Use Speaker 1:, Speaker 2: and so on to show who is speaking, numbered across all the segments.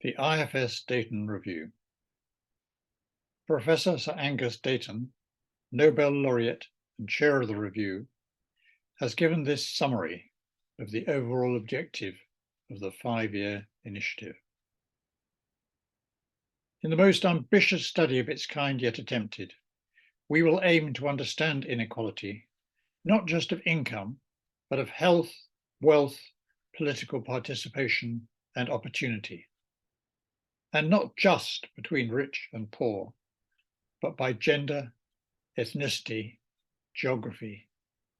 Speaker 1: The IFS Deaton Review. Professor Sir Angus Deaton, Nobel laureate and chair of the review, has given this summary of the overall objective of the 5-year initiative. In the most ambitious study of its kind yet attempted, we will aim to understand inequality, not just of income, but of health, wealth, political participation, and opportunity. And not just between rich and poor, but by gender, ethnicity, geography,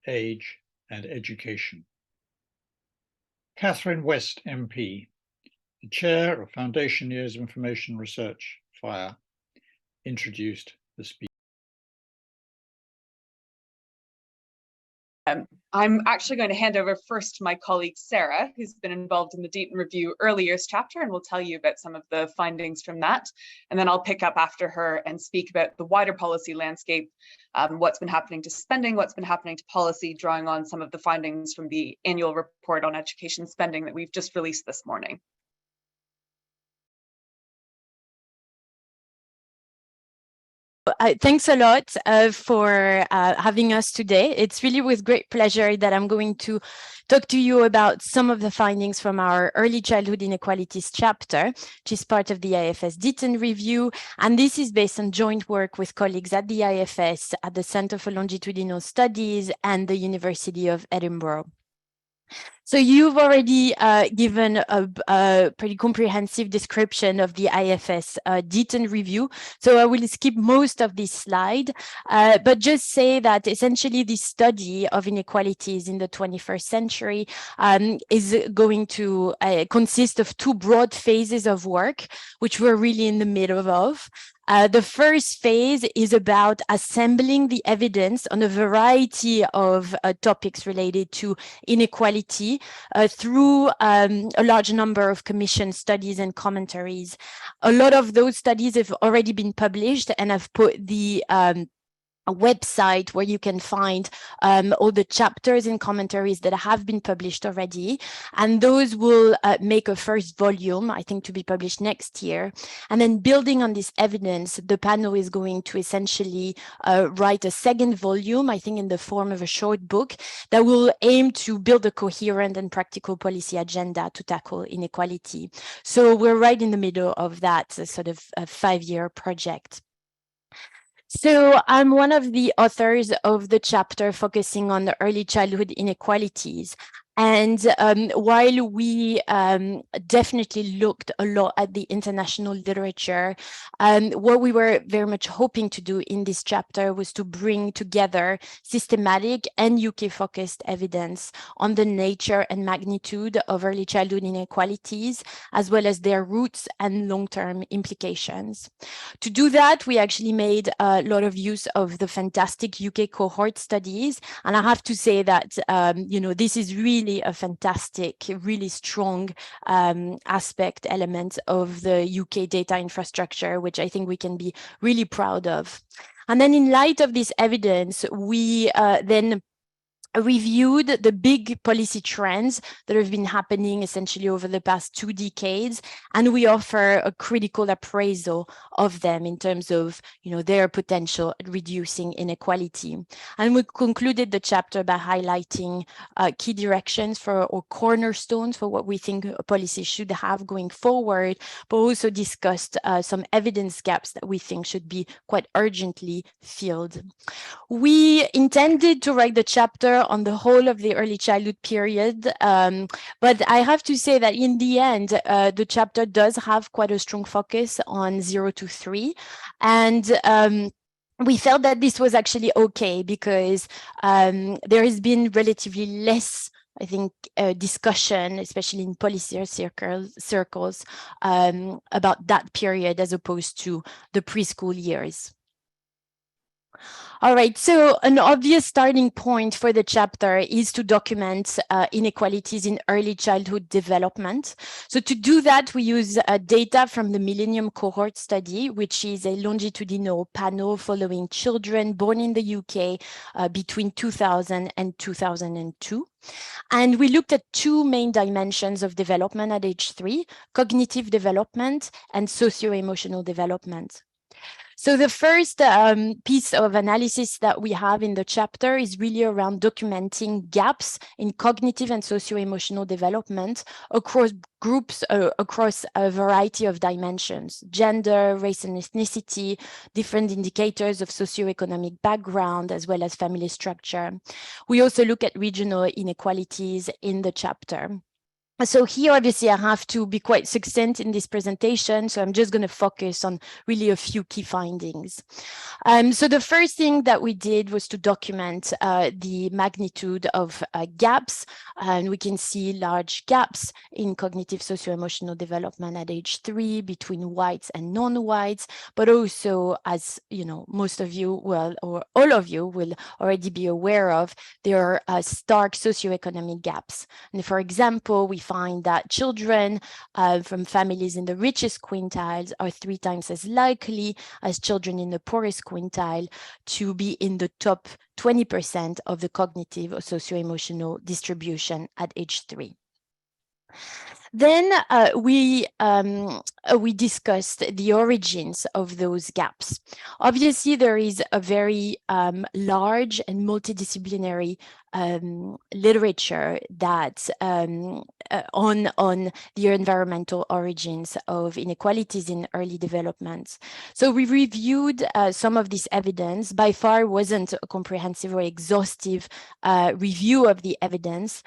Speaker 1: age, and education. Catherine West MP, the chair of Foundation Years of Information Research, FIRE, introduced the speech.
Speaker 2: I'm actually going to hand over first to my colleague Sarah, who's been involved in the Deaton Review early years chapter, and will tell you about some of the findings from that. And then I'll pick up after her and speak about the wider policy landscape, what's been happening to spending, what's been happening to policy, drawing on some of the findings from the annual report on education spending that we've just released this morning.
Speaker 3: Thanks a lot for having us today. It's really with great pleasure that I'm going to talk to you about some of the findings from our Early Childhood Inequalities chapter, which is part of the IFS Deaton Review. And this is based on joint work with colleagues at the IFS, at the Centre for Longitudinal Studies, and the University of Edinburgh. So you've already given a pretty comprehensive description of the IFS Deaton Review. So I will skip most of this slide, but just say that essentially the study of inequalities in the 21st century is going to consist of two broad phases of work, which we're really in the middle of. The first phase is about assembling the evidence on a variety of topics related to inequality through a large number of commissioned studies and commentaries. A lot of those studies have already been published, and I've put the a website where you can find all the chapters and commentaries that have been published already. And those will make a first volume, I think, to be published next year. And then building on this evidence, the panel is going to essentially write a second volume, I think in the form of a short book, that will aim to build a coherent and practical policy agenda to tackle inequality. So we're right in the middle of that sort of 5-year project. So I'm one of the authors of the chapter focusing on the early childhood inequalities. And while we definitely looked a lot at the international literature, what we were very much hoping to do in this chapter was to bring together systematic and UK-focused evidence on the nature and magnitude of early childhood inequalities, as well as their roots and long-term implications. To do that, we actually made a lot of use of the fantastic UK cohort studies. And I have to say that, you know, this is really a fantastic, really strong element of the UK data infrastructure, which I think we can be really proud of. And then in light of this evidence, we then reviewed the big policy trends that have been happening essentially over the past 2 decades, and we offer a critical appraisal of them in terms of, you know, their potential at reducing inequality. And we concluded the chapter by highlighting key directions for, or cornerstones for, what we think a policy should have going forward, but also discussed some evidence gaps that we think should be quite urgently filled. We intended to write the chapter on the whole of the early childhood period, but I have to say that in the end, the chapter does have quite a strong focus on 0 to 3, and we felt that this was actually okay because there has been relatively less, I think, discussion, especially in policy circles, about that period as opposed to the preschool years. All right, so an obvious starting point for the chapter is to document inequalities in early childhood development. So to do that, we use data from the Millennium Cohort Study, which is a longitudinal panel following children born in the UK between 2000 and 2002. And we looked at two main dimensions of development at age 3, cognitive development and socio-emotional development. So the first piece of analysis that we have in the chapter is really around documenting gaps in cognitive and socio-emotional development across groups, across a variety of dimensions: gender, race and ethnicity, different indicators of socioeconomic background, as well as family structure. We also look at regional inequalities in the chapter. So here, obviously, I have to be quite succinct in this presentation, so I'm just going to focus on really a few key findings. So the first thing that we did was to document the magnitude of gaps, and we can see large gaps in cognitive socio-emotional development at age 3 between whites and non-whites, but also, as you know, most of you will, or all of you will already be aware of, there are stark socioeconomic gaps. And for example, we find that children from families in the richest quintiles are 3 times as likely as children in the poorest quintile to be in the top 20% of the cognitive or socio-emotional distribution at age 3. Then we discussed the origins of those gaps. Obviously, there is a very large and multidisciplinary literature that on the environmental origins of inequalities in early development. So we reviewed some of this evidence. By far wasn't a comprehensive or exhaustive review of the evidence.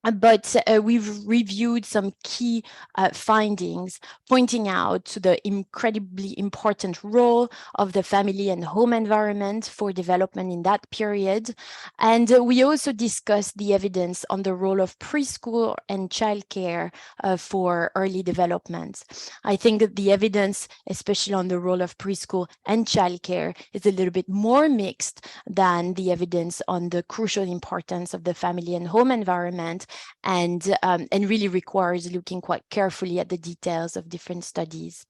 Speaker 3: But we've reviewed some key findings, pointing out to the incredibly important role of the family and home environment for development in that period. And we also discussed the evidence on the role of preschool and childcare for early development. I think that the evidence, especially on the role of preschool and childcare, is a little bit more mixed than the evidence on the crucial importance of the family and home environment, and really requires looking quite carefully at the details of different studies.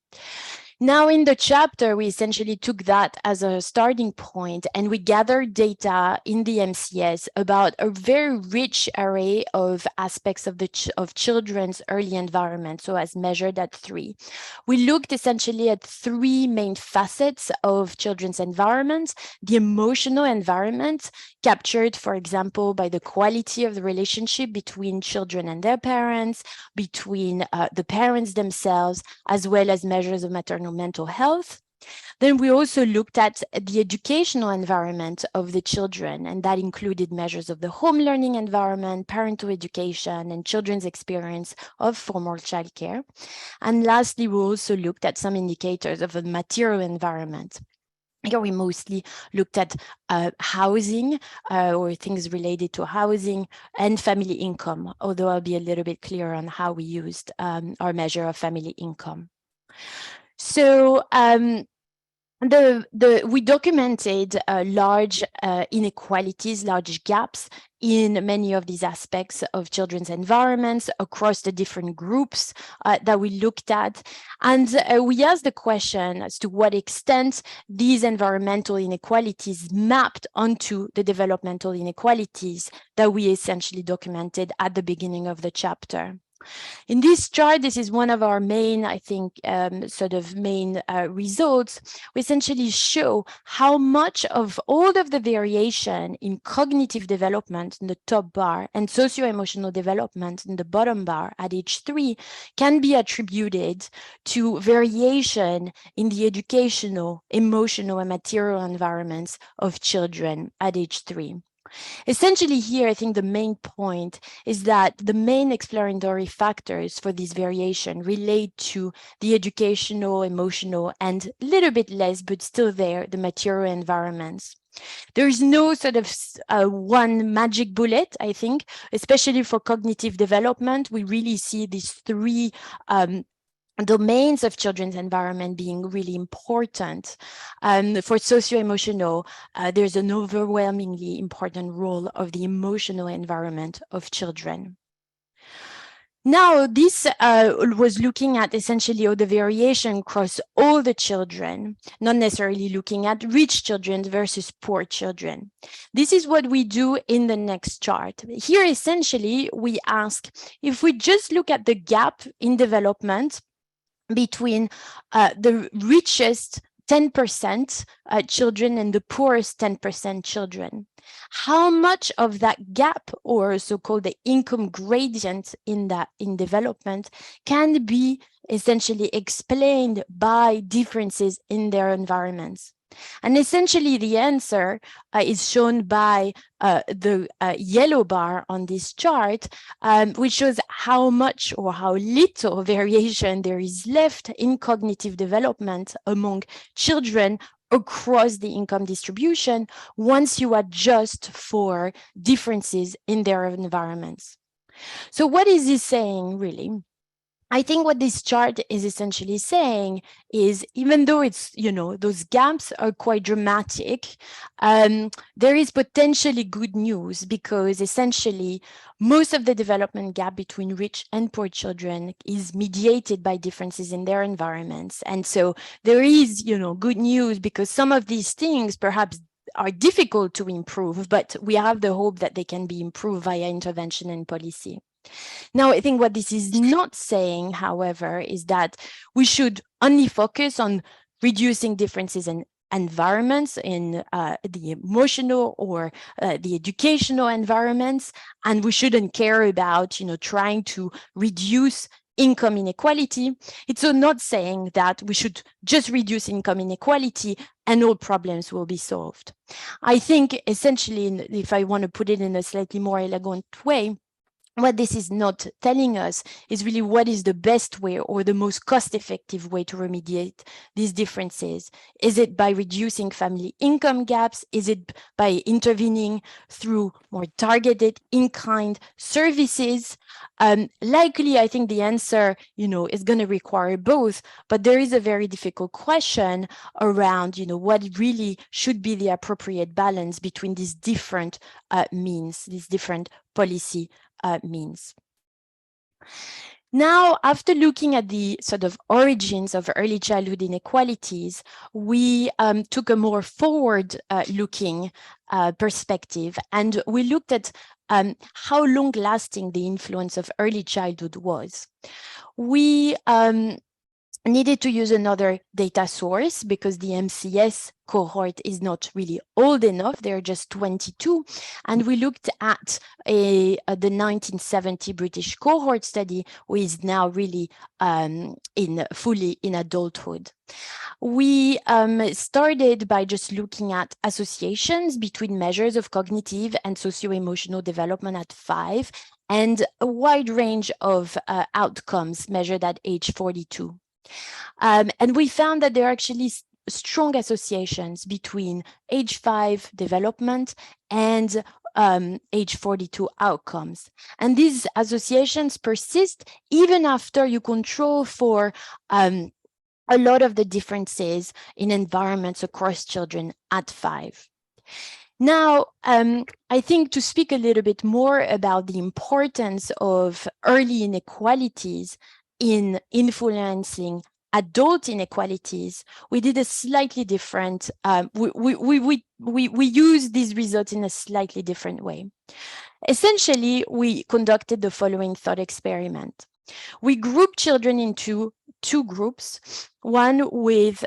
Speaker 3: Now, in the chapter, we essentially took that as a starting point, and we gathered data in the MCS about a very rich array of aspects of children's early environment, so as measured at 3. We looked essentially at 3 main facets of children's environment: the emotional environment, captured, for example, by the quality of the relationship between children and their parents, between the parents themselves, as well as measures of maternal mental health. Then we also looked at the educational environment of the children, and that included measures of the home learning environment, parental education, and children's experience of formal childcare. And lastly, we also looked at some indicators of the material environment. Here we mostly looked at housing or things related to housing and family income, although I'll be a little bit clearer on how we used our measure of family income. So we documented large inequalities, large gaps in many of these aspects of children's environments across the different groups that we looked at. And we asked the question as to what extent these environmental inequalities mapped onto the developmental inequalities that we essentially documented at the beginning of the chapter. In this chart, this is one of our main, I think, main results. We essentially show how much of all of the variation in cognitive development in the top bar and socio-emotional development in the bottom bar at age 3 can be attributed to variation in the educational, emotional, and material environments of children at age 3. Essentially here, I think the main point is that the main explanatory factors for this variation relate to the educational, emotional, and a little bit less, but still there, the material environments. There is no sort of one magic bullet, I think, especially for cognitive development. We really see these 3 domains of children's environment being really important. For socio-emotional, there's an overwhelmingly important role of the emotional environment of children. Now, this was looking at essentially all the variation across all the children, not necessarily looking at rich children versus poor children. This is what we do in the next chart. Here, essentially, we ask, if we just look at the gap in development between the richest 10% children and the poorest 10% children, how much of that gap, or so-called the income gradient in development, can be essentially explained by differences in their environments? And essentially the answer is shown by the yellow bar on this chart, which shows how much or how little variation there is left in cognitive development among children across the income distribution once you adjust for differences in their environments. So what is this saying, really? I think what this chart is essentially saying is, even though it's, those gaps are quite dramatic, there is potentially good news, because essentially most of the development gap between rich and poor children is mediated by differences in their environments. And so there is, good news, because some of these things perhaps are difficult to improve, but we have the hope that they can be improved via intervention and policy. Now, I think what this is not saying, however, is that we should only focus on reducing differences in environments, in the emotional or the educational environments, and we shouldn't care about, trying to reduce income inequality. It's not saying that we should just reduce income inequality and all problems will be solved. I think essentially, if I want to put it in a slightly more elegant way, what this is not telling us is really what is the best way or the most cost-effective way to remediate these differences. Is it by reducing family income gaps? Is it by intervening through more targeted in-kind services? Likely, I think the answer, is going to require both, but there is a very difficult question around, what really should be the appropriate balance between these different means, these different policy means. Now, after looking at the sort of origins of early childhood inequalities, we took a more forward-looking perspective, and we looked at how long-lasting the influence of early childhood was. We needed to use another data source because the MCS cohort is not really old enough. They're just 22. And we looked at the 1970 British cohort study, which is now really fully in adulthood. We started by just looking at associations between measures of cognitive and socio-emotional development at 5 and a wide range of outcomes measured at age 42. And we found that there are actually strong associations between age 5 development and age 42 outcomes. And these associations persist even after you control for a lot of the differences in environments across children at 5. Now, I think to speak a little bit more about the importance of early inequalities in influencing adult inequalities, we did a slightly different, we used these results in a slightly different way. Essentially, we conducted the following thought experiment. We grouped children into two groups, one with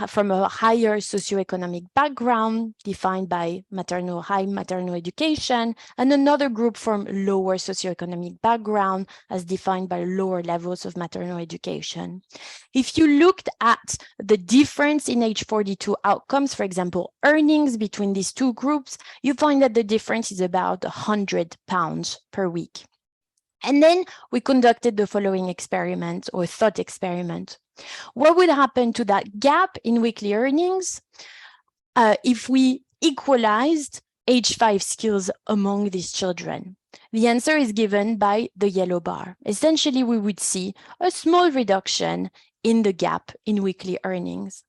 Speaker 3: from a higher socioeconomic background defined by high maternal education, and another group from lower socioeconomic background as defined by lower levels of maternal education. If you looked at the difference in age 42 outcomes, for example, earnings between these two groups, you find that the difference is about £100 per week. And then we conducted the following experiment or thought experiment. What would happen to that gap in weekly earnings if we equalized age 5 skills among these children? The answer is given by the yellow bar. Essentially, we would see a small reduction in the gap in weekly earnings.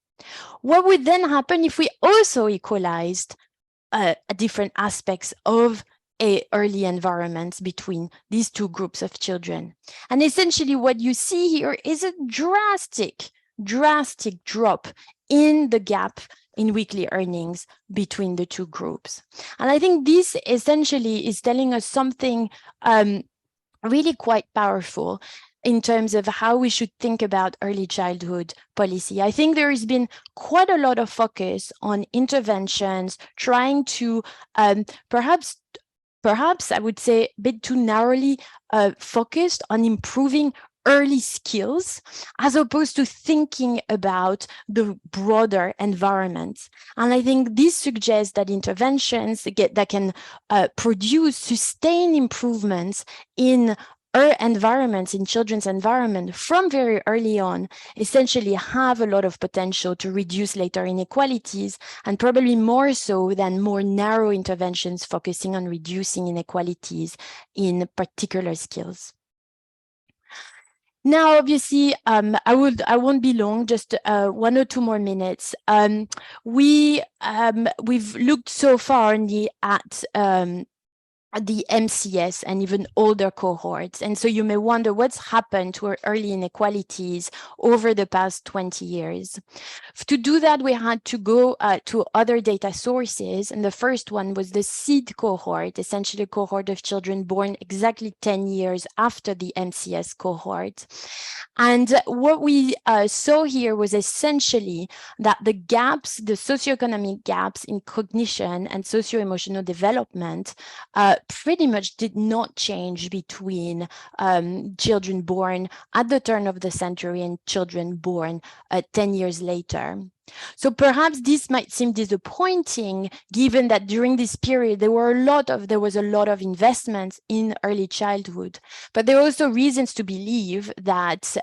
Speaker 3: What would then happen if we also equalized different aspects of early environments between these two groups of children? And essentially what you see here is a drastic drop in the gap in weekly earnings between the two groups. And I think this essentially is telling us something really quite powerful in terms of how we should think about early childhood policy. I think there has been quite a lot of focus on interventions, trying to perhaps I would say a bit too narrowly focused on improving early skills, as opposed to thinking about the broader environment. And I think this suggests that interventions that can produce sustained improvements in environments, in children's environment from very early on, essentially have a lot of potential to reduce later inequalities, and probably more so than more narrow interventions focusing on reducing inequalities in particular skills. Now, obviously, I won't be long, just 1 or 2 more minutes. We've looked so far only at the MCS and even older cohorts. And so you may wonder what's happened to our early inequalities over the past 20 years. To do that, we had to go to other data sources. And the first one was the seed cohort, essentially a cohort of children born exactly 10 years after the MCS cohort. And what we saw here was essentially that the gaps, the socioeconomic gaps in cognition and socio-emotional development pretty much did not change between children born at the turn of the century and children born 10 years later. So perhaps this might seem disappointing, given that during this period there was a lot of investments in early childhood, but there are also reasons to believe that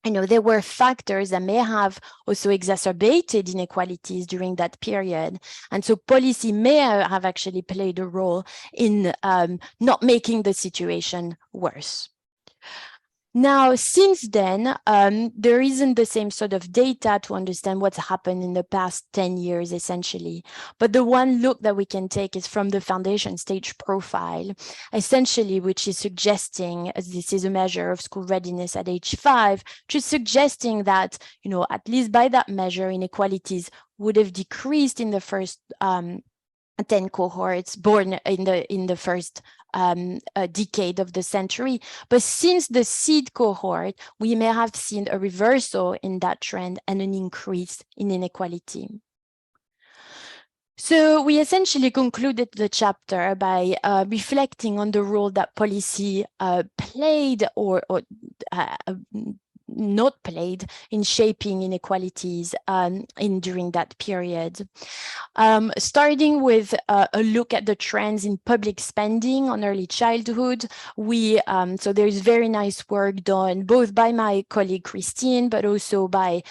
Speaker 3: there were factors that may have also exacerbated inequalities during that period. And so policy may have actually played a role in not making the situation worse. Now, since then, there isn't the same sort of data to understand what's happened in the past 10 years, essentially. But the one look that we can take is from the foundation stage profile, essentially, which is suggesting, as this is a measure of school readiness at age 5, which is suggesting that, at least by that measure, inequalities would have decreased in the first 10 cohorts born in the first decade of the century. But since the seed cohort, we may have seen a reversal in that trend and an increase in inequality. So we essentially concluded the chapter by reflecting on the role that policy played or not played in shaping inequalities during that period. Starting with a look at the trends in public spending on early childhood, so there's very nice work done both by my colleague Christine, but also by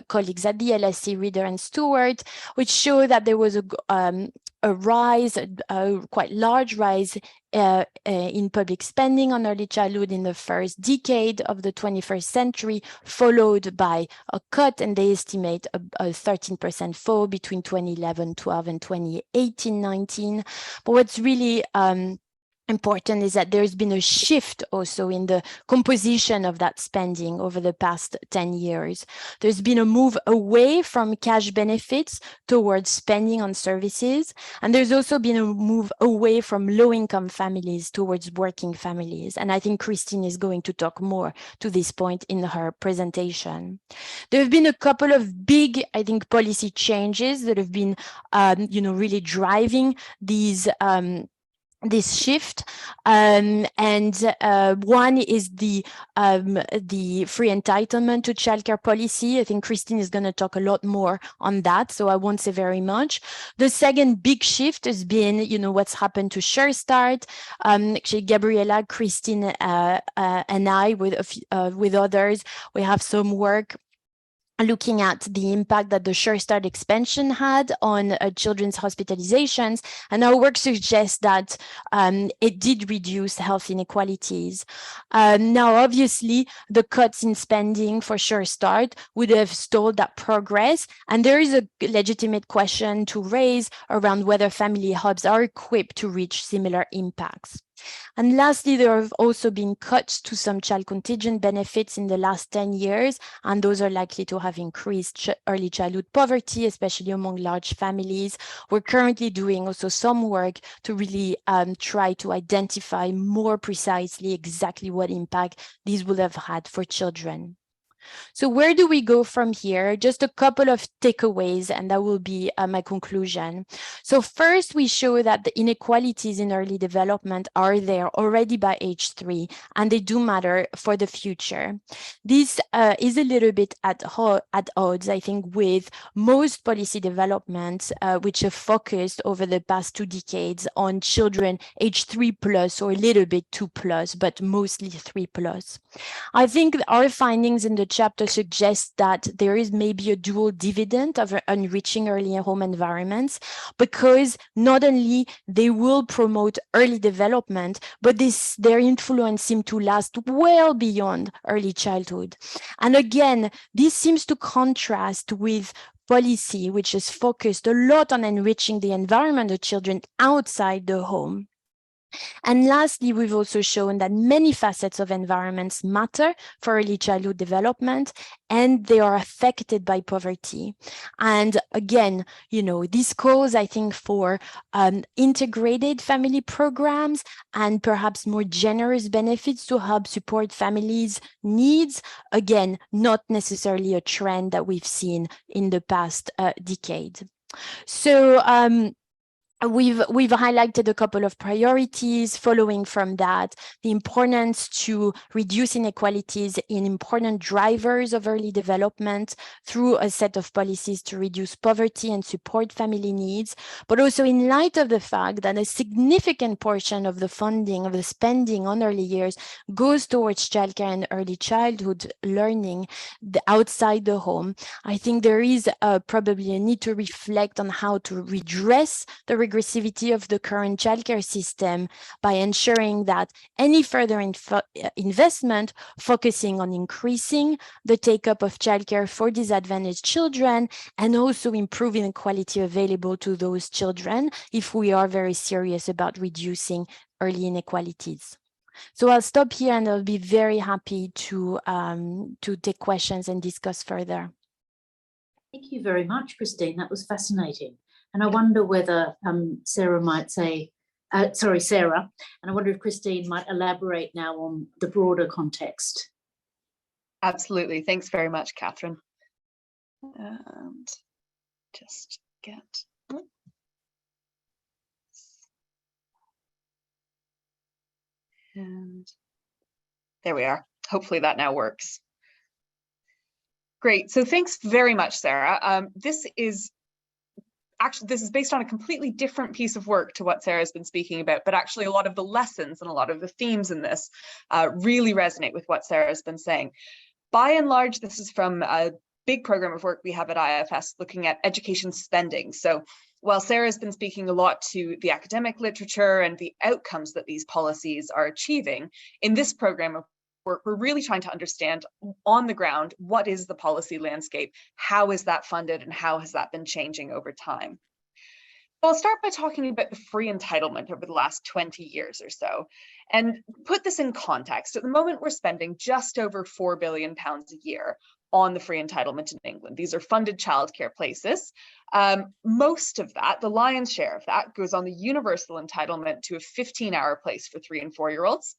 Speaker 3: colleagues at the LSE, Reader and Stewart, which show that there was a rise, a quite large rise in public spending on early childhood in the first decade of the 21st century, followed by a cut, and they estimate a 13% fall between 2011-12 and 2018-19. But what's really important is that there's been a shift also in the composition of that spending over the past 10 years. There's been a move away from cash benefits towards spending on services. And there's also been a move away from low-income families towards working families. And I think Christine is going to talk more to this point in her presentation. There have been a couple of big, I think, policy changes that have been, really driving these this shift, and one is the free entitlement to childcare policy. I think Christine is going to talk a lot more on that, so I won't say very much. The second big shift has been, what's happened to Sure Start. Actually, Gabriella, Christine, and I, with others, we have some work looking at the impact that the Sure Start expansion had on children's hospitalizations. And our work suggests that it did reduce health inequalities. Now, obviously, the cuts in spending for Sure Start would have stalled that progress. And there is a legitimate question to raise around whether family hubs are equipped to reach similar impacts. And lastly, there have also been cuts to some child contingent benefits in the last 10 years, and those are likely to have increased early childhood poverty, especially among large families. We're currently doing also some work to really try to identify more precisely exactly what impact these will have had for children. So where do we go from here? Just a couple of takeaways, and that will be my conclusion. So first, we show that the inequalities in early development are there already by age 3, and they do matter for the future. This is a little bit at odds, I think, with most policy developments which have focused over the past 2 decades on children age 3+ or a little bit 2+, but mostly 3+. I think our findings in the chapter suggest that there is maybe a dual dividend of enriching early home environments, because not only they will promote early development, but their influence seems to last well beyond early childhood. And again, this seems to contrast with policy, which is focused a lot on enriching the environment of children outside the home. And lastly, we've also shown that many facets of environments matter for early childhood development, and they are affected by poverty. And again, this calls, I think, for integrated family programs and perhaps more generous benefits to help support families' needs. Again, not necessarily a trend that we've seen in the past decade. So, We've highlighted a couple of priorities following from that, the importance to reduce inequalities in important drivers of early development through a set of policies to reduce poverty and support family needs, but also in light of the fact that a significant portion of the funding, of the spending on early years goes towards childcare and early childhood learning outside the home. I think there is probably a need to reflect on how to redress the regressivity of the current childcare system by ensuring that any further investment focusing on increasing the take-up of childcare for disadvantaged children and also improving the quality available to those children if we are very serious about reducing early inequalities. So I'll stop here, and I'll be very happy to take questions and discuss further.
Speaker 4: Thank you very much, Christine. That was fascinating. And I wonder whether Sarah might say, Sarah, and I wonder if Christine might elaborate now on the broader context.
Speaker 2: Absolutely. Thanks very much, Catherine. And just get... And there we are. Hopefully that now works. Great. So thanks very much, Sarah. This is based on a completely different piece of work to what Sarah's been speaking about, but actually a lot of the lessons and a lot of the themes in this really resonate with what Sarah's been saying. By and large, this is from a big program of work we have at IFS looking at education spending. So while Sarah's been speaking a lot to the academic literature and the outcomes that these policies are achieving, in this program of work, we're really trying to understand on the ground, what is the policy landscape? How is that funded, and how has that been changing over time? I'll start by talking about the free entitlement over the last 20 years or so, and put this in context. At the moment, we're spending just over £4 billion a year on the free entitlement in England. These are funded childcare places. Most of that, the lion's share of that, goes on the universal entitlement to a 15-hour place for 3- and 4-year-olds.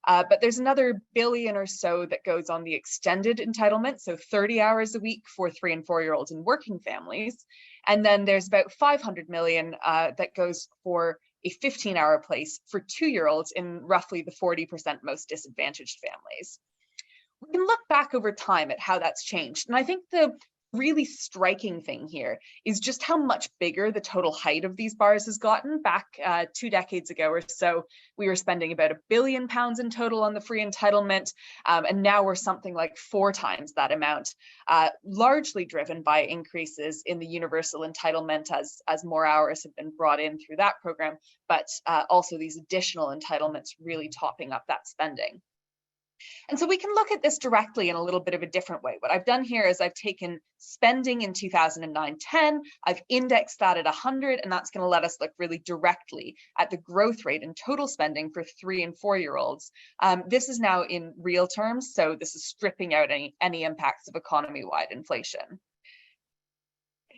Speaker 2: But there's another billion or so that goes on the extended entitlement, so 30 hours a week for 3- and 4-year-olds in working families. And then there's about 500 million that goes for a 15-hour place for 2-year-olds in roughly the 40% most disadvantaged families. We can look back over time at how that's changed. And I think the really striking thing here is just how much bigger the total height of these bars has gotten. Back 2 decades ago or so, we were spending about £1 billion in total on the free entitlement, and now we're something like 4 times that amount, largely driven by increases in the universal entitlement as more hours have been brought in through that program, but also these additional entitlements really topping up that spending. And so we can look at this directly in a little bit of a different way. What I've done here is I've taken spending in 2009-10, I've indexed that at 100, and that's going to let us look really directly at the growth rate in total spending for 3- and 4-year-olds. This is now in real terms, so this is stripping out any impacts of economy-wide inflation.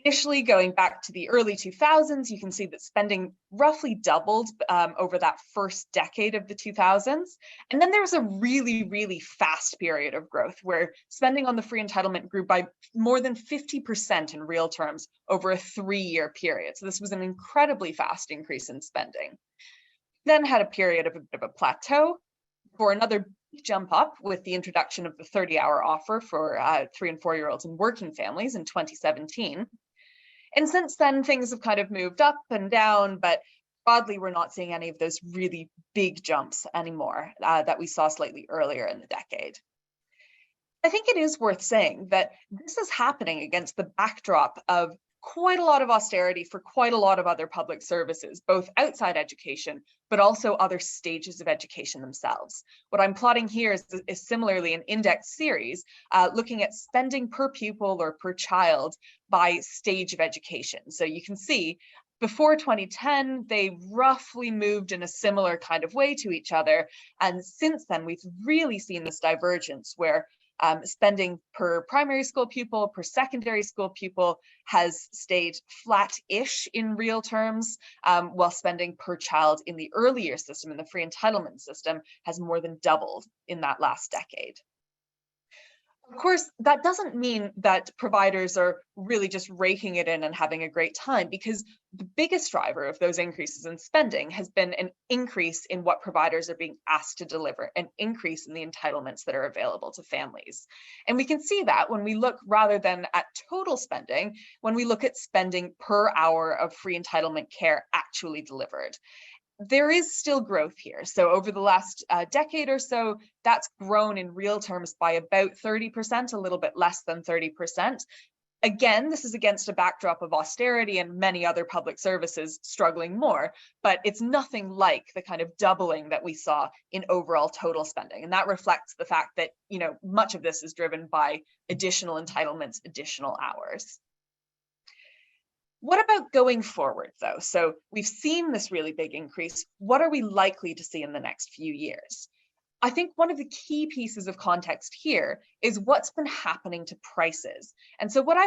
Speaker 2: Initially, going back to the early 2000s, you can see that spending roughly doubled over that first decade of the 2000s. And then there was a really, really fast period of growth where spending on the free entitlement grew by more than 50% in real terms over a 3-year period. So this was an incredibly fast increase in spending. Then had a period of a bit of a plateau for another jump up with the introduction of the 30-hour offer for 3- and 4-year-olds and working families in 2017. And since then, things have kind of moved up and down, but broadly, we're not seeing any of those really big jumps anymore that we saw slightly earlier in the decade. I think it is worth saying that this is happening against the backdrop of quite a lot of austerity for quite a lot of other public services, both outside education, but also other stages of education themselves. What I'm plotting here is similarly an index series looking at spending per pupil or per child by stage of education. So you can see before 2010, they roughly moved in a similar kind of way to each other. And since then, we've really seen this divergence where spending per primary school pupil, per secondary school pupil has stayed flat-ish in real terms, while spending per child in the earlier system, in the free entitlement system, has more than doubled in that last decade. Of course, that doesn't mean that providers are really just raking it in and having a great time, because the biggest driver of those increases in spending has been an increase in what providers are being asked to deliver, an increase in the entitlements that are available to families. And we can see that when we look, rather than at total spending, when we look at spending per hour of free entitlement care actually delivered. There is still growth here. So over the last decade or so, that's grown in real terms by about 30%, a little bit less than 30%. Again, this is against a backdrop of austerity and many other public services struggling more, but it's nothing like the kind of doubling that we saw in overall total spending. And that reflects the fact that, you know, much of this is driven by additional entitlements, additional hours. What about going forward, though? So we've seen this really big increase. What are we likely to see in the next few years? I think one of the key pieces of context here is what's been happening to prices. And so what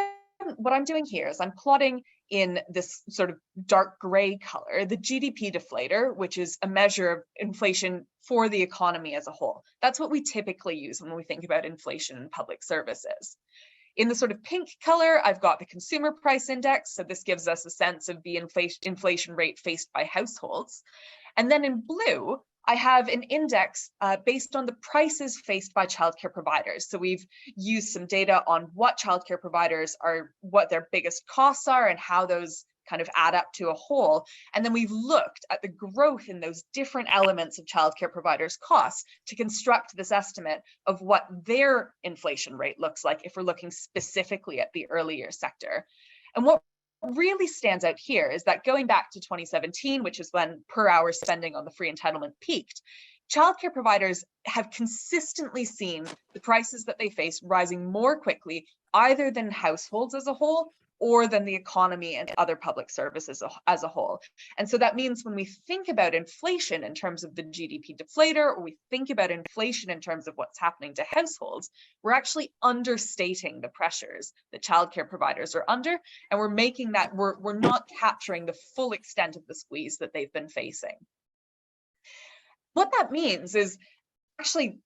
Speaker 2: I'm doing here is I'm plotting in this sort of dark gray color, the GDP deflator, which is a measure of inflation for the economy as a whole. That's what we typically use when we think about inflation in public services. In the sort of pink color, I've got the consumer price index. So this gives us a sense of the inflation rate faced by households. And then in blue, I have an index based on the prices faced by childcare providers. So we've used some data on what childcare providers are, what their biggest costs are and how those kind of add up to a whole. And then we've looked at the growth in those different elements of childcare providers' costs to construct this estimate of what their inflation rate looks like if we're looking specifically at the earlier sector. And what really stands out here is that going back to 2017, which is when per hour spending on the free entitlement peaked, childcare providers have consistently seen the prices that they face rising more quickly, either than households as a whole or than the economy and other public services as a whole. And so that means when we think about inflation in terms of the GDP deflator, or we think about inflation in terms of what's happening to households, we're actually understating the pressures that childcare providers are under, and we're making that, we're not capturing the full extent of the squeeze that they've been facing. What that means is actually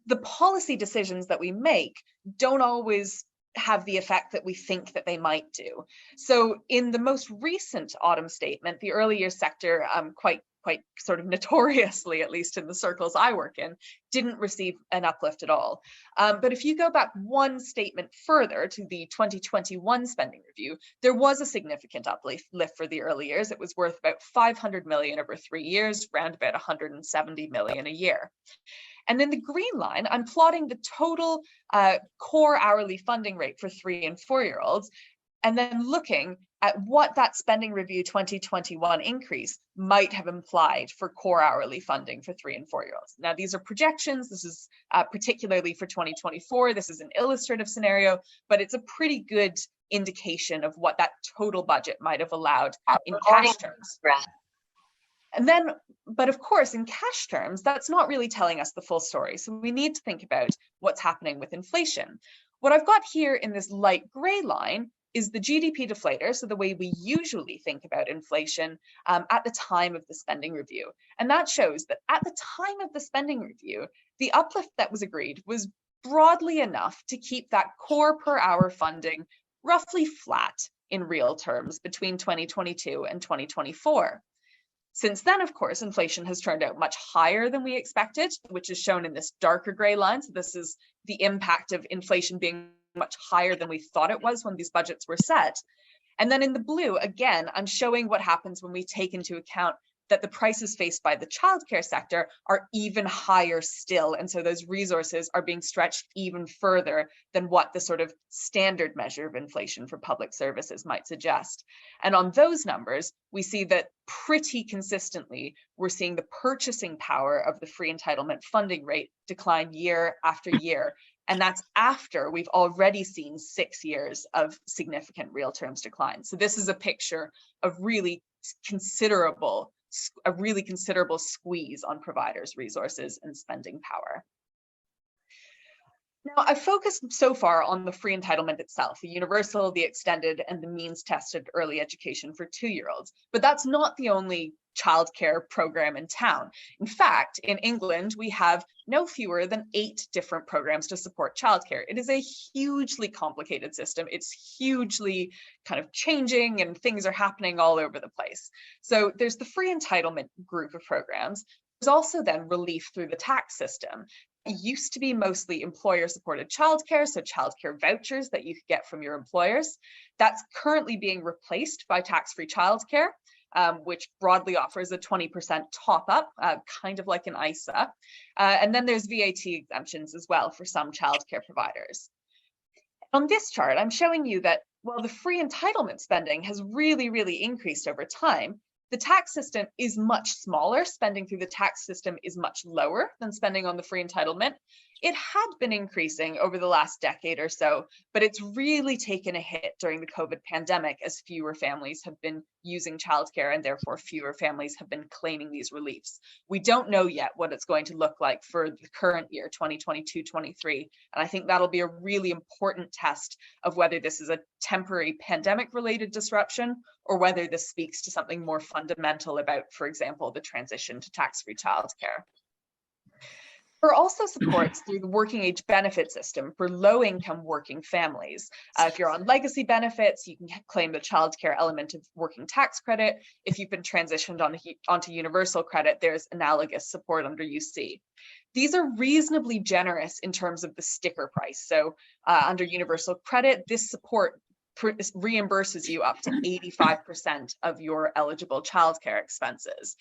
Speaker 2: the policy decisions that we make don't always have the effect that we think that they might do. So in the most recent autumn statement, the early years sector quite quite sort of notoriously, at least in the circles I work in, didn't receive an uplift at all. But if you go back one statement further to the 2021 spending review, there was a significant uplift for the early years. It was worth about 500 million over 3 years, around about 170 million a year. And in the green line, I'm plotting the total core hourly funding rate for 3 and 4-year-olds, and then looking at what that spending review 2021 increase might have implied for core hourly funding for 3 and 4-year-olds. Now, these are projections. This is particularly for 2024. This is an illustrative scenario, but it's a pretty good indication of what that total budget might have allowed in cash terms. And then, but of course, in cash terms, that's not really telling us the full story. So we need to think about what's happening with inflation. What I've got here in this light gray line is the GDP deflator, so the way we usually think about inflation at the time of the spending review. And that shows that at the time of the spending review, the uplift that was agreed was broadly enough to keep that core per hour funding roughly flat in real terms between 2022 and 2024. Since then, of course, inflation has turned out much higher than we expected, which is shown in this darker gray line. So this is the impact of inflation being much higher than we thought it was when these budgets were set. And then in the blue, again, I'm showing what happens when we take into account that the prices faced by the childcare sector are even higher still. And so those resources are being stretched even further than what the sort of standard measure of inflation for public services might suggest. And on those numbers, we see that pretty consistently, we're seeing the purchasing power of the free entitlement funding rate decline year after year. And that's after we've already seen 6 years of significant real terms decline. So this is a picture of a really considerable squeeze on providers' resources and spending power. Now, I've focused so far on the free entitlement itself, the universal, the extended, and the means-tested early education for 2-year-olds. But that's not the only childcare program in town. In fact, in England, we have no fewer than 8 different programs to support childcare. It is a hugely complicated system. It's hugely kind of changing, and things are happening all over the place. So there's the free entitlement group of programs. There's also then relief through the tax system. It used to be mostly employer-supported childcare, so childcare vouchers that you could get from your employers. That's currently being replaced by tax-free childcare, which broadly offers a 20% top-up, kind of like an ISA. And then there's VAT exemptions as well for some childcare providers. On this chart, I'm showing you that while the free entitlement spending has really increased over time, the tax system is much smaller. Spending through the tax system is much lower than spending on the free entitlement. It had been increasing over the last decade or so, but it's really taken a hit during the COVID pandemic as fewer families have been using childcare, and therefore fewer families have been claiming these reliefs. We don't know yet what it's going to look like for the current year, 2022-23, and I think that'll be a really important test of whether this is a temporary pandemic-related disruption or whether this speaks to something more fundamental about, for example, the transition to tax-free childcare. There are also supports through the working age benefit system for low-income working families. If you're on legacy benefits, you can claim the childcare element of working tax credit. If you've been transitioned onto universal credit, there's analogous support under UC. These are reasonably generous in terms of the sticker price. So under universal credit, this support reimburses you up to 85% of your eligible childcare expenses.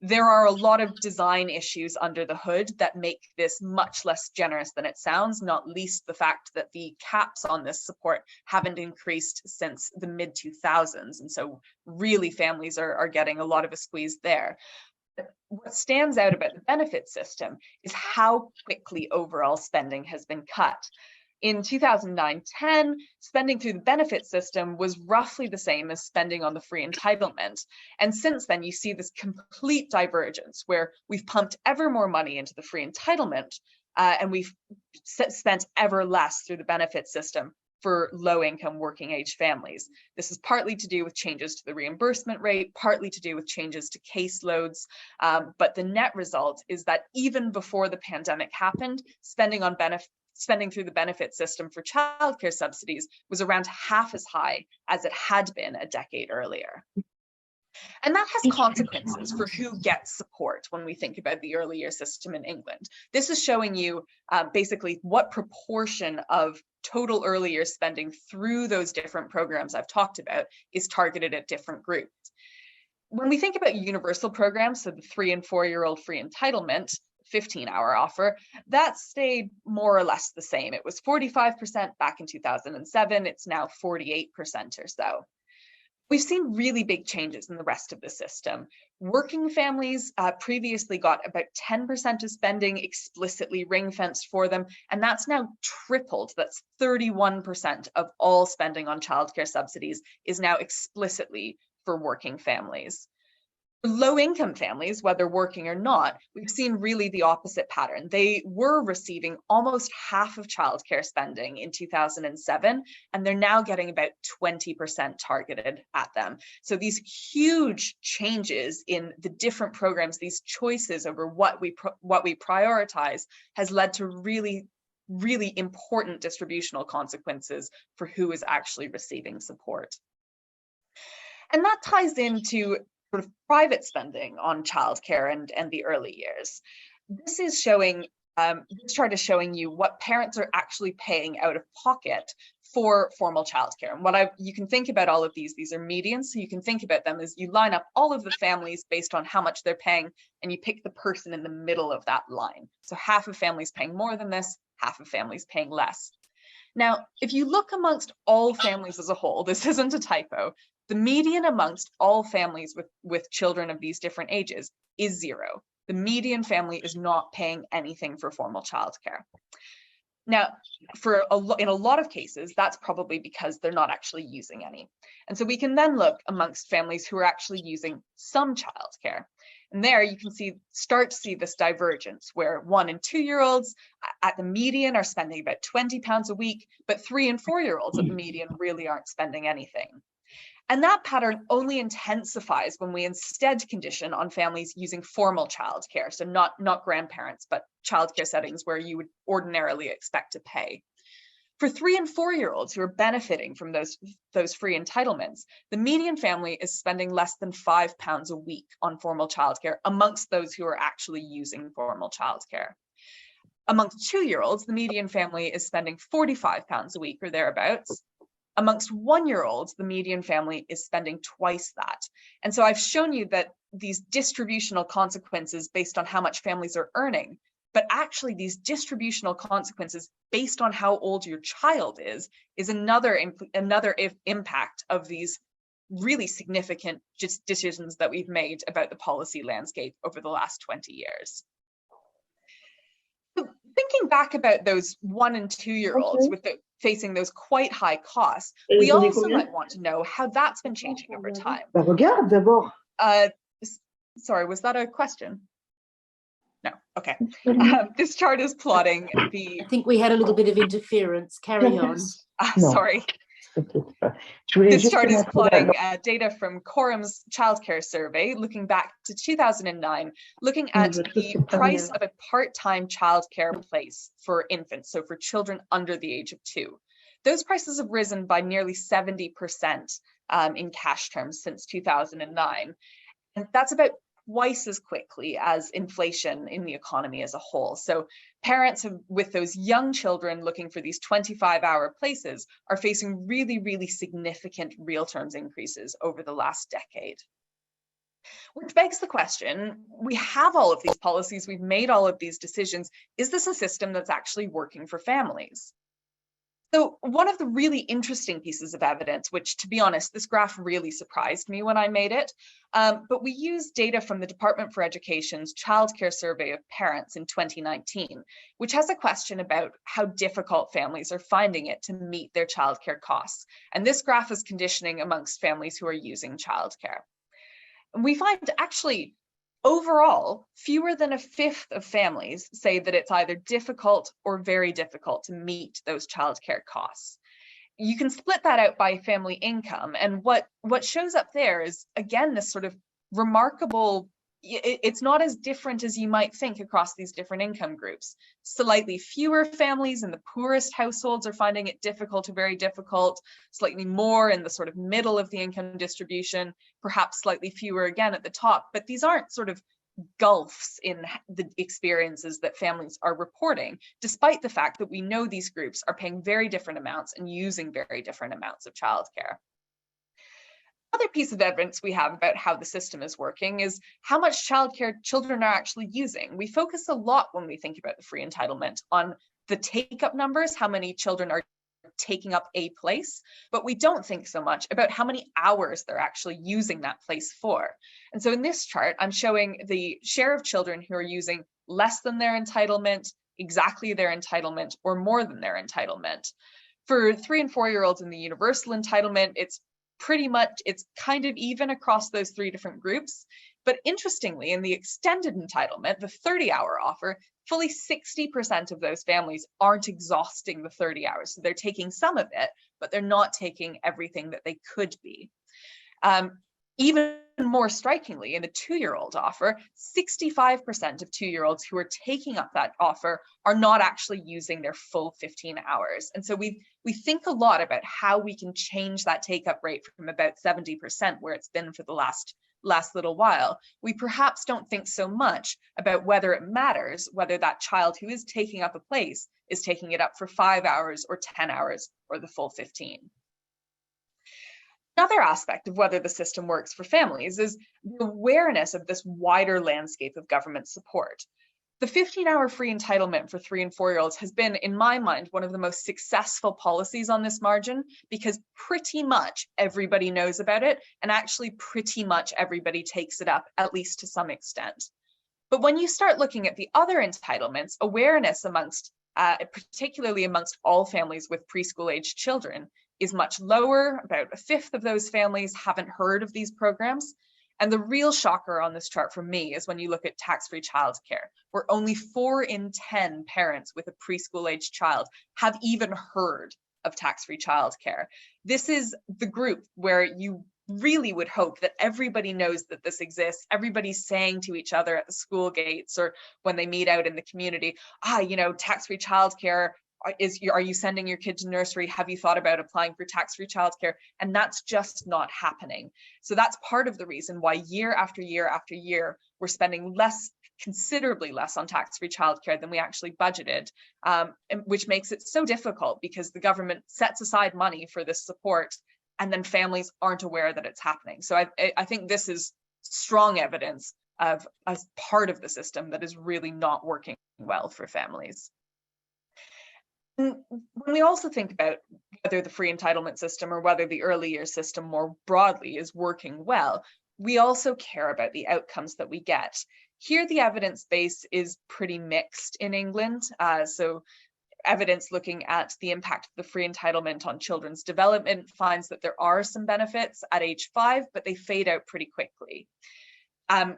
Speaker 2: There are a lot of design issues under the hood that make this much less generous than it sounds, not least the fact that the caps on this support haven't increased since the mid-2000s. And so really families are getting a lot of a squeeze there. What stands out about the benefit system is how quickly overall spending has been cut. In 2009-10, spending through the benefit system was roughly the same as spending on the free entitlement. And since then, you see this complete divergence where we've pumped ever more money into the free entitlement and we've spent ever less through the benefit system for low-income working age families. This is partly to do with changes to the reimbursement rate, partly to do with changes to caseloads, but the net result is that even before the pandemic happened, spending through the benefit system for childcare subsidies was around half as high as it had been a decade earlier. And that has consequences for who gets support when we think about the early years system in England. This is showing you basically what proportion of total early years spending through those different programs I've talked about is targeted at different groups. When we think about universal programs, so the 3 and 4-year-old free entitlement, 15-hour offer, that stayed more or less the same. It was 45% back in 2007. It's now 48% or so. We've seen really big changes in the rest of the system. Working families previously got about 10% of spending explicitly ring-fenced for them, and that's now tripled. That's 31% of all spending on childcare subsidies is now explicitly for working families. For low-income families, whether working or not, we've seen really the opposite pattern. They were receiving almost half of childcare spending in 2007, and they're now getting about 20% targeted at them. So these huge changes in the different programs, these choices over what we prioritize, has led to really important distributional consequences for who is actually receiving support. And that ties into sort of private spending on childcare and the early years. This is showing, this chart is showing you what parents are actually paying out of pocket for formal childcare. And you can think about all of these are medians, so you can think about them as you line up all of the families based on how much they're paying, and you pick the person in the middle of that line. So half of families paying more than this, half of families paying less. Now, if you look amongst all families as a whole, this isn't a typo, the median amongst all families with children of these different ages is 0. The median family is not paying anything for formal childcare. Now, in a lot of cases, that's probably because they're not actually using any. And so we can then look amongst families who are actually using some childcare. And there you can start to see this divergence where 1 and 2-year-olds at the median are spending about £20 a week, but 3 and 4-year-olds at the median really aren't spending anything. And that pattern only intensifies when we instead condition on families using formal childcare, so not grandparents, but childcare settings where you would ordinarily expect to pay. For 3 and 4-year-olds who are benefiting from those free entitlements, the median family is spending less than £5 a week on formal childcare amongst those who are actually using formal childcare. Amongst 2-year-olds, the median family is spending £45 a week or thereabouts. Amongst 1-year-olds, the median family is spending twice that. And so I've shown you that these distributional consequences based on how much families are earning, but actually these distributional consequences based on how old your child is another impact of these really significant decisions that we've made about the policy landscape over the last 20 years. So thinking back about those 1 and 2-year-olds facing those quite high costs, we also might want to know how that's been changing over time. Sorry, was that a question? No, okay. This chart is plotting the...
Speaker 4: I think we had a little bit of interference. Carry on.
Speaker 2: Sorry. This chart is plotting data from Quorum's childcare survey, looking back to 2009, looking at the price of a part-time childcare place for infants, so for children under the age of 2. Those prices have risen by nearly 70% in cash terms since 2009. And that's about twice as quickly as inflation in the economy as a whole. So parents with those young children looking for these 25-hour places are facing really significant real terms increases over the last decade. Which begs the question, we have all of these policies, we've made all of these decisions. Is this a system that's actually working for families? So one of the really interesting pieces of evidence, which to be honest, this graph really surprised me when I made it, but we used data from the Department for Education's Childcare Survey of Parents in 2019, which has a question about how difficult families are finding it to meet their childcare costs. And this graph is conditioning amongst families who are using childcare. And we find actually, overall, fewer than 1/5 of families say that it's either difficult or very difficult to meet those childcare costs. You can split that out by family income, and what shows up there is, again, this sort of remarkable it's not as different as you might think across these different income groups. Slightly fewer families in the poorest households are finding it difficult to very difficult, slightly more in the sort of middle of the income distribution, perhaps slightly fewer again at the top, but these aren't sort of gulfs in the experiences that families are reporting, despite the fact that we know these groups are paying very different amounts and using very different amounts of childcare. Another piece of evidence we have about how the system is working is how much childcare children are actually using. We focus a lot when we think about the free entitlement on the take-up numbers, how many children are taking up a place, but we don't think so much about how many hours they're actually using that place for. And so in this chart, I'm showing the share of children who are using less than their entitlement, exactly their entitlement, or more than their entitlement. For 3- and 4-year-olds in the universal entitlement, it's kind of even across those 3 different groups. But interestingly, in the extended entitlement, the 30-hour offer, fully 60% of those families aren't exhausting the 30 hours. So they're taking some of it, but they're not taking everything that they could be. Even more strikingly, in the 2-year-old offer, 65% of 2-year-olds who are taking up that offer are not actually using their full 15 hours. And so we think a lot about how we can change that take-up rate from about 70%, where it's been for the last little while. We perhaps don't think so much about whether it matters whether that child who is taking up a place is taking it up for 5 hours or 10 hours or the full 15. Another aspect of whether the system works for families is the awareness of this wider landscape of government support. The 15-hour free entitlement for 3- and 4-year-olds has been, in my mind, one of the most successful policies on this margin, because pretty much everybody knows about it, and actually pretty much everybody takes it up, at least to some extent. But when you start looking at the other entitlements, awareness particularly amongst all families with preschool-aged children, is much lower. About a fifth of those families haven't heard of these programs. And the real shocker on this chart for me is when you look at tax-free childcare, where only 4 in 10 parents with a preschool-aged child have even heard of tax-free childcare. This is the group where you really would hope that everybody knows that this exists. Everybody's saying to each other at the school gates or when they meet out in the community, tax-free childcare, are you sending your kid to nursery? Have you thought about applying for tax-free childcare? And that's just not happening. So that's part of the reason why year after year after year, we're spending considerably less on tax-free childcare than we actually budgeted, which makes it so difficult because the government sets aside money for this support and then families aren't aware that it's happening. So I think this is strong evidence of a part of the system that is really not working well for families. When we also think about whether the free entitlement system or whether the early years system more broadly is working well, we also care about the outcomes that we get. Here, the evidence base is pretty mixed in England. So evidence looking at the impact of the free entitlement on children's development finds that there are some benefits at age 5, but they fade out pretty quickly.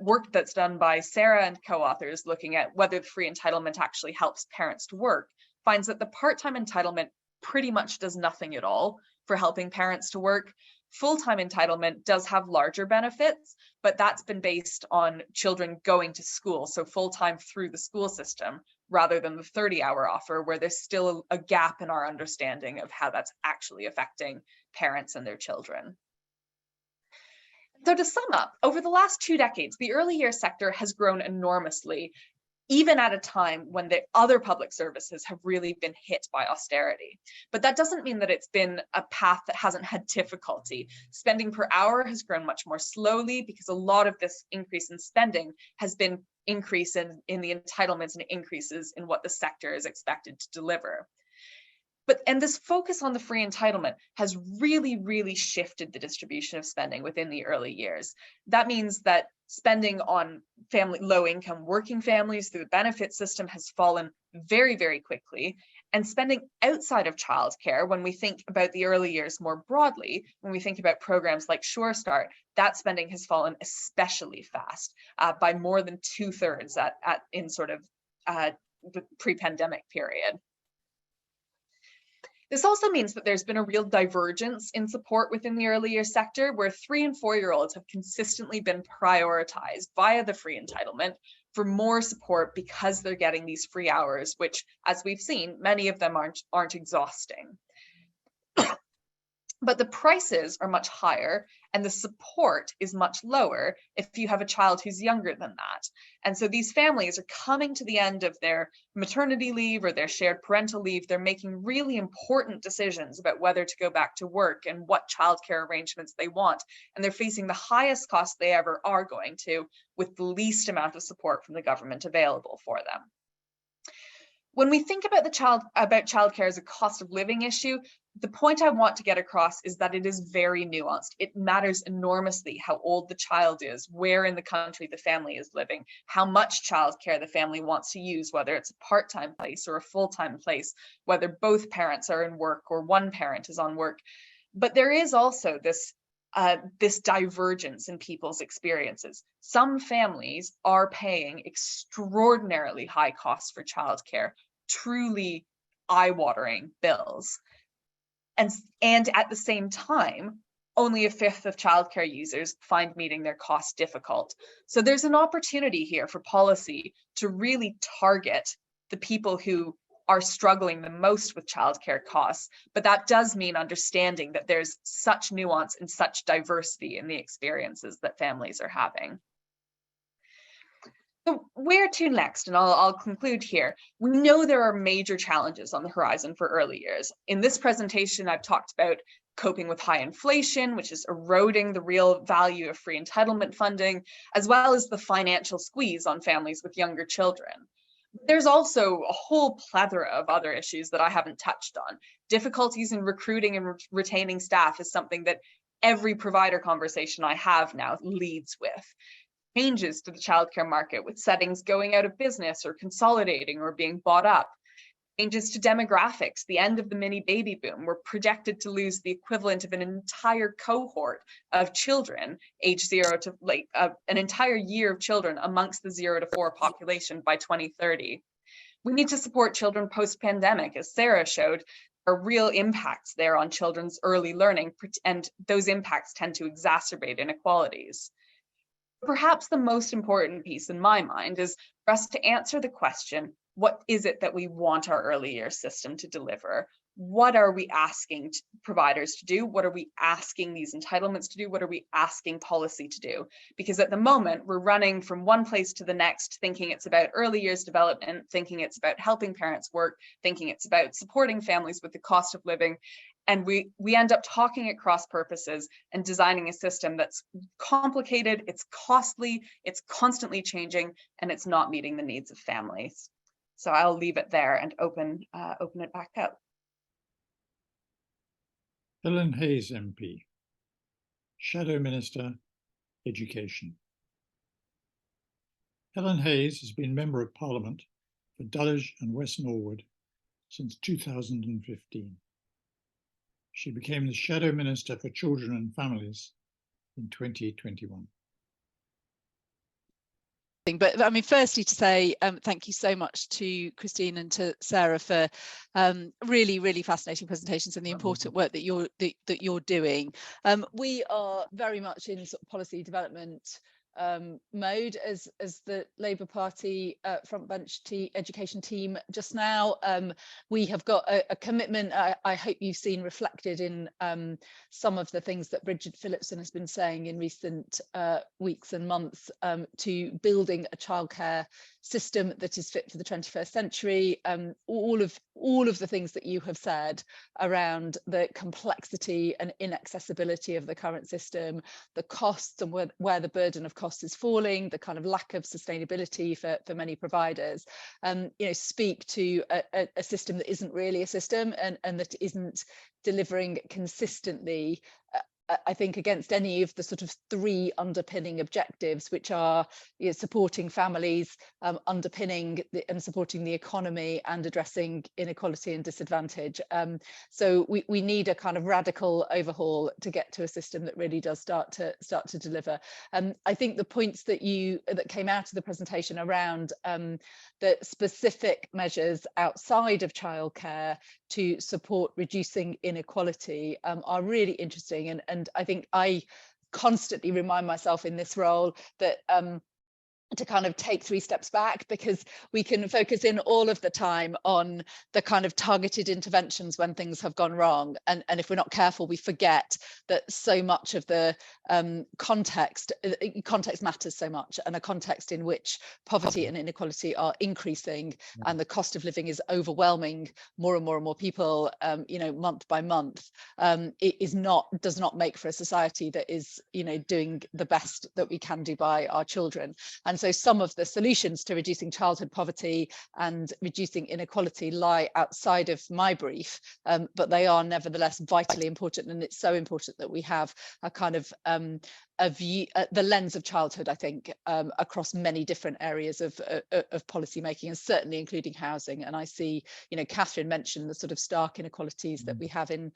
Speaker 2: Work that's done by Sarah and co-authors looking at whether the free entitlement actually helps parents to work finds that the part-time entitlement pretty much does nothing at all for helping parents to work. Full-time entitlement does have larger benefits, but that's been based on children going to school, so full-time through the school system, rather than the 30-hour offer, where there's still a gap in our understanding of how that's actually affecting parents and their children. So to sum up, over the last 2 decades, the early years sector has grown enormously, even at a time when the other public services have really been hit by austerity. But that doesn't mean that it's been a path that hasn't had difficulty. Spending per hour has grown much more slowly because a lot of this increase in spending has been increase in the entitlements and increases in what the sector is expected to deliver. And this focus on the free entitlement has really, really shifted the distribution of spending within the early years. That means that spending on low-income working families through the benefit system has fallen very, very quickly. And spending outside of childcare, when we think about the early years more broadly, when we think about programs like Sure Start, that spending has fallen especially fast, by more than 2/3 in sort of the pre-pandemic period. This also means that there's been a real divergence in support within the early years sector, where 3- and 4-year-olds have consistently been prioritized via the free entitlement for more support because they're getting these free hours, which, as we've seen, many of them aren't exhausting. But the prices are much higher and the support is much lower if you have a child who's younger than that. And so these families are coming to the end of their maternity leave or their shared parental leave. They're making really important decisions about whether to go back to work and what childcare arrangements they want. And they're facing the highest cost they ever are going to, with the least amount of support from the government available for them. When we think about childcare as a cost of living issue, the point I want to get across is that it is very nuanced. It matters enormously how old the child is, where in the country the family is living, how much childcare the family wants to use, whether it's a part-time place or a full-time place, whether both parents are in work or one parent is on work. But there is also this divergence in people's experiences. Some families are paying extraordinarily high costs for childcare, truly eye-watering bills. And at the same time, only a fifth of childcare users find meeting their costs difficult. So there's an opportunity here for policy to really target the people who are struggling the most with childcare costs, but that does mean understanding that there's such nuance and such diversity in the experiences that families are having. So where to next? And I'll conclude here. We know there are major challenges on the horizon for early years. In this presentation, I've talked about coping with high inflation, which is eroding the real value of free entitlement funding, as well as the financial squeeze on families with younger children. There's also a whole plethora of other issues that I haven't touched on. Difficulties in recruiting and retaining staff is something that every provider conversation I have now leads with. Changes to the childcare market with settings going out of business or consolidating or being bought up. Changes to demographics, the end of the mini baby boom. We're projected to lose the equivalent of an entire cohort of children aged 0 to an entire year of children amongst the 0 to 4 population by 2030. We need to support children post-pandemic, as Sarah showed. There are real impacts there on children's early learning, and those impacts tend to exacerbate inequalities. Perhaps the most important piece in my mind is for us to answer the question, what is it that we want our early years system to deliver? What are we asking providers to do? What are we asking these entitlements to do? What are we asking policy to do? Because at the moment, we're running from one place to the next, thinking it's about early years development, thinking it's about helping parents work, thinking it's about supporting families with the cost of living. And we end up talking at cross purposes and designing a system that's complicated, it's costly, it's constantly changing, and it's not meeting the needs of families. So I'll leave it there and open it back up.
Speaker 1: Helen Hayes MP, Shadow Minister, Education. Helen Hayes has been Member of Parliament for Dulwich and West Norwood since 2015. She became the Shadow Minister for Children and Families in 2021.
Speaker 5: But I mean, firstly to say thank you so much to Christine and to Sarah for really, really fascinating presentations and the important work that you're doing. We are very much in sort of policy development mode as the Labour Party frontbench education team just now. We have got a commitment I hope you've seen reflected in some of the things that Bridget Phillipson has been saying in recent weeks and months to building a childcare system that is fit for the 21st century. All of the things that you have said around the complexity and inaccessibility of the current system, the costs and where the burden of cost is falling, the kind of lack of sustainability for many providers, speak to a system that isn't really a system and that isn't delivering consistently I think, against any of the sort of three underpinning objectives, which are supporting families, underpinning and supporting the economy, and addressing inequality and disadvantage. So we need a kind of radical overhaul to get to a system that really does start to deliver. I think the points that came out of the presentation around the specific measures outside of childcare to support reducing inequality are really interesting, and I think I constantly remind myself in this role that to kind of take 3 steps back, because we can focus in all of the time on the kind of targeted interventions when things have gone wrong, and if we're not careful, we forget that so much of the context matters so much, and a context in which poverty and inequality are increasing and the cost of living is overwhelming more and more people, you know, month by month. It does not make for a society that is, you know, doing the best that we can do by our children. And so some of the solutions to reducing childhood poverty and reducing inequality lie outside of my brief, but they are nevertheless vitally important. And it's so important that we have a kind of a view, the lens of childhood, I think, across many different areas of policy making, and certainly including housing. And I see, you know, Catherine mentioned the sort of stark inequalities that we have in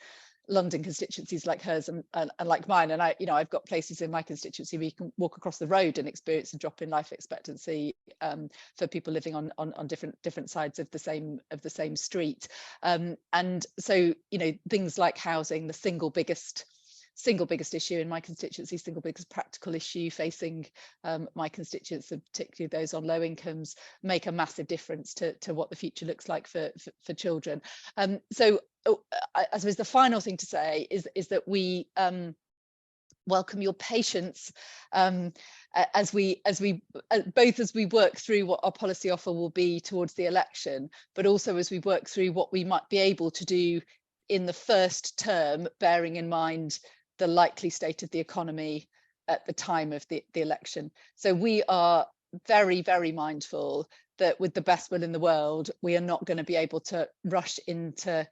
Speaker 5: London constituencies like hers and like mine, and I've got places in my constituency where you can walk across the road and experience a drop in life expectancy for people living on different sides of the same street, and so, you know, things like housing, the single biggest issue in my constituency, single biggest practical issue facing my constituents, and particularly those on low incomes, make a massive difference to what the future looks like for children. So I suppose the final thing to say is that we welcome your patience as we work through what our policy offer will be towards the election, but also as we work through what we might be able to do in the first term, bearing in mind the likely state of the economy at the time of the election. So we are very, very mindful that with the best will in the world, we are not going to be able to rush into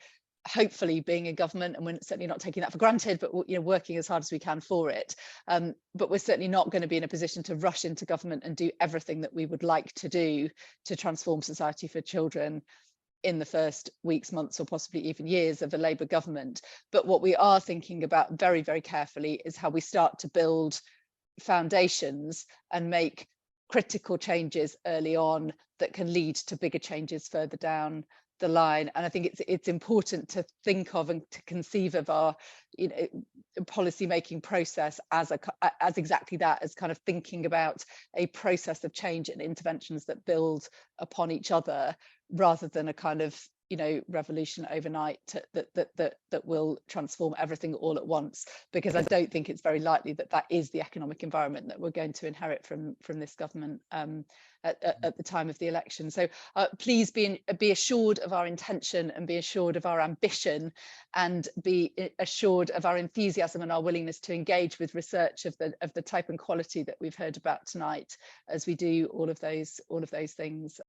Speaker 5: hopefully being a government, and we're certainly not taking that for granted, but, you know, working as hard as we can for it. But we're certainly not going to be in a position to rush into government and do everything that we would like to do to transform society for children in the first weeks, months, or possibly even years of a Labour government. But what we are thinking about very, very carefully is how we start to build foundations and make critical changes early on that can lead to bigger changes further down the line. And I think it's important to think of and to conceive of our, you know, policy making process as exactly that, as kind of thinking about a process of change and interventions that build upon each other, rather than a kind of, you know, revolution overnight that will transform everything all at once, because I don't think it's very likely that is the economic environment that we're going to inherit from this government at the time of the election. So please be assured of our intention, and be assured of our ambition, and be assured of our enthusiasm and our willingness to engage with research of the type and quality that we've heard about tonight, as we do all of those things.